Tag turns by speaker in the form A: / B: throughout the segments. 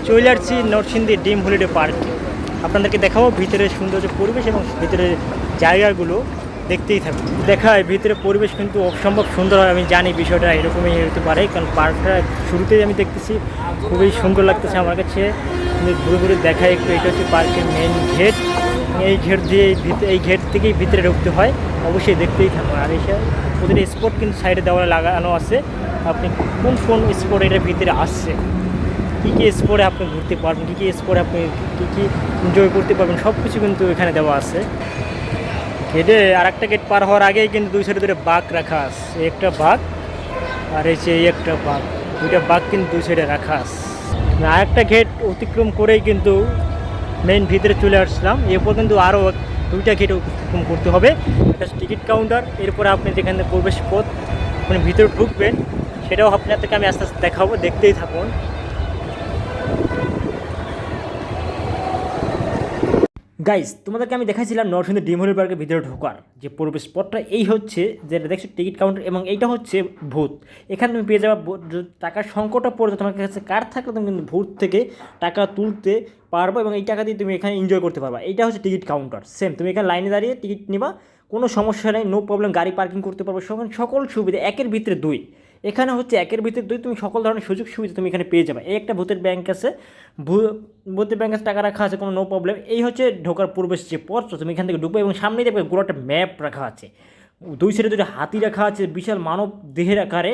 A: চলে আসছি নরসিংদী ডিম হলিডে পার্কে। আপনাদেরকে দেখাবো ভিতরের সৌন্দর্য পরিবেশ এবং ভিতরের জায়গাগুলো দেখতেই থাকবে। দেখায় ভিতরে পরিবেশ কিন্তু অসম্ভব সুন্দর হয়, আমি জানি বিষয়টা এরকমই হতে পারে, কারণ পার্কটা শুরুতেই আমি দেখতেছি খুবই সুন্দর লাগতেছে আমার কাছে। ঘুরে ঘুরে দেখায় একটু, এটা হচ্ছে পার্কের মেন গেট। এই গেট দিয়ে এই গেট থেকেই ভিতরে ঢুকতে হয়, অবশ্যই দেখতেই থাকুন। আর এসে প্রতিটা স্পট কিন্তু সাইডে দেওয়ালে লাগানো আছে, আপনি কোন কোন স্পট এটার ভিতরে আসছে, কী কী স্পোর্টে আপনি ঘুরতে পারবেন, কী কী স্পোর্টে আপনি কী কী এনজয় করতে পারবেন, সব কিছু কিন্তু এখানে দেওয়া আছে। গেটে আর একটা গেট পার হওয়ার আগেই কিন্তু দুই সাইডে দুটো বাঘ রাখা আছে, একটা বাঘ আর এই একটা বাঘ, দুইটা বাঘ কিন্তু দুই সাইডে রাখা আছে। আর একটা গেট অতিক্রম করেই কিন্তু মেইন ভিতরে চলে আসলাম। এরপর কিন্তু আরও দুইটা গেট অতিক্রম করতে হবে, এটা টিকিট কাউন্টার। এরপরে আপনি যেখানে প্রবেশ পথ আপনি ভিতরে ঢুকবেন, সেটাও আপনাদেরকে আমি আস্তে আস্তে দেখাবো, দেখতেই থাকুন। গাইজ, তোমাদেরকে আমি দেখাইছিলাম নরসিংদী ডিম হলিডে পার্কের ভিতরে ঢোকার যে প্রবেশ স্পটটা, এই হচ্ছে যেটা দেখছো টিকিট কাউন্টার, এবং এইটা হচ্ছে ভূত। এখানে তুমি পেয়ে যাবে টাকার সংকটটা পড়বে, তোমার কাছে কার্ড থাকলে তুমি কিন্তু ভূত থেকে টাকা তুলতে পারবো, এবং এই টাকা দিয়ে তুমি এখানে এনজয় করতে পারবা। এইটা হচ্ছে টিকিট কাউন্টার, সেম তুমি এখানে লাইনে দাঁড়িয়ে টিকিট নিবা, কোনো সমস্যা নেই, নো প্রবলেম, গাড়ি পার্কিং করতে পারবো, সকল সুবিধা একের ভিতরে দুই। এখানে হচ্ছে একের ভিতরে দুই, তুমি সকল ধরনের সুযোগ সুবিধা তুমি এখানে পেয়ে যাবে। এই একটা ভূতের ব্যাংক আছে, ভূতের ব্যাংকে টাকা রাখা আছে, কোনো নো প্রবলেম। এই হচ্ছে ঢোকার প্রবেশ যে পথ, তুমি এখান থেকে ঢুকবে এবং সামনেই দেখবে পুরো একটা ম্যাপ রাখা আছে, দুই সাইডে দুটো হাতি রাখা আছে বিশাল মানব দেহের আকারে,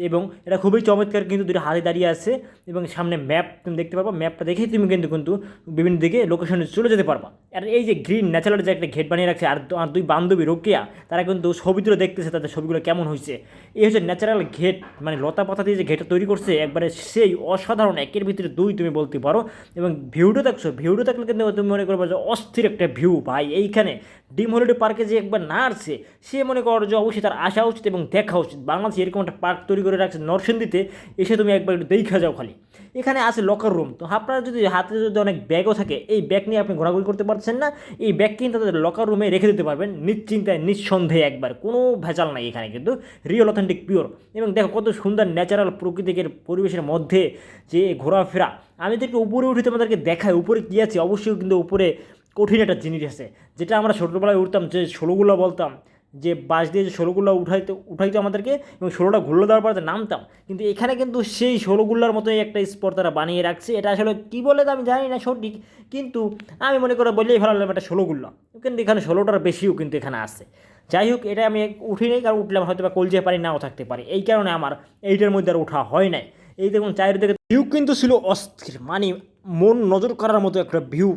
A: এবং এটা খুবই চমৎকার, কিন্তু দুটো হাতি দাঁড়িয়ে আছে এবং সামনে ম্যাপ তুমি দেখতে পারবা। ম্যাপটা দেখেই তুমি কিন্তু বিভিন্ন দিকে লোকেশনে চলে যেতে পারবা। আর এই যে গ্রিন ন্যাচারাল যে একটা ঘেট বানিয়ে রাখছে, আর দুই বান্ধবী রোকেয়া, তারা কিন্তু ছবি তুলে দেখতেছে তাদের ছবিগুলো কেমন হয়েছে। এই হচ্ছে ন্যাচারাল ঘেট, মানে লতা পাতা দিয়ে যে ঘেটটা তৈরি করছে, একবারে সেই অসাধারণ, একের ভিতরে দুই তুমি বলতে পারো। এবং ভিউটা দেখছো, ভিউটা দেখলে কিন্তু তুমি মনে করবো যে অস্থির একটা ভিউ ভাই। এইখানে ডিম হলিডে পার্কে যে একবার না আসছে, সে মনে করো যে অবশ্যই তার আসা উচিত এবং দেখা উচিত। বাংলাদেশে এরকম একটা পার্ক তৈরি করে রাখছে নরসিংদীতে, এসে তুমি একবার একটু দেখা যাও খালি। এখানে আছে লকার রুম, তো আপনার যদি হাতে যদি অনেক ব্যাগও থাকে, এই ব্যাগ নিয়ে আপনি ঘোরাঘুরি করতে পারছেন না, এই ব্যাগ কিন্তু তাদের লকার রুমে রেখে দিতে পারবেন নিশ্চিন্তায় নিঃসন্দেহে, একবার কোনো ভেজাল নাই এখানে, কিন্তু রিয়েল অথেন্টিক পিওর। এবং দেখো কত সুন্দর ন্যাচারাল প্রকৃতিকের পরিবেশের মধ্যে যে ঘোরাফেরা। আমি তো একটু উপরে উঠে তোমাদেরকে দেখাই উপরে কী আছে। অবশ্যই কিন্তু উপরে কঠিন একটা জিনিস আছে, যেটা আমরা ছোটোবেলায় উঠতাম, যে ষোলোগুলো বলতাম, যে বাস দিয়ে যে ষোলোগুলো উঠাইতো আমাদেরকে, এবং ষোলোটা ঘুরলো দেওয়ার পর নামতাম। কিন্তু এখানে কিন্তু সেই ষোলোগুলোর মতোই একটা স্পট তারা বানিয়ে রাখছে। এটা আসলে কী বলে তো আমি জানি না সঠিক, কিন্তু আমি মনে করে বললেই ভালো লাগলাম, এটা ষোলোগুলো, কিন্তু এখানে ষোলোটার বেশিও কিন্তু এখানে আছে। যাই হোক, এটা আমি উঠি নাই, কারণ উঠলে হয়তো বা কলজে পারি নাও থাকতে পারি, এই কারণে আমার এইটার মধ্যে আর ওঠা হয় নাই। এই দেখুন চারিদিকে ভিউ কিন্তু ছিল অস্থির, মানে মন নজর করার মতো একটা ভিউ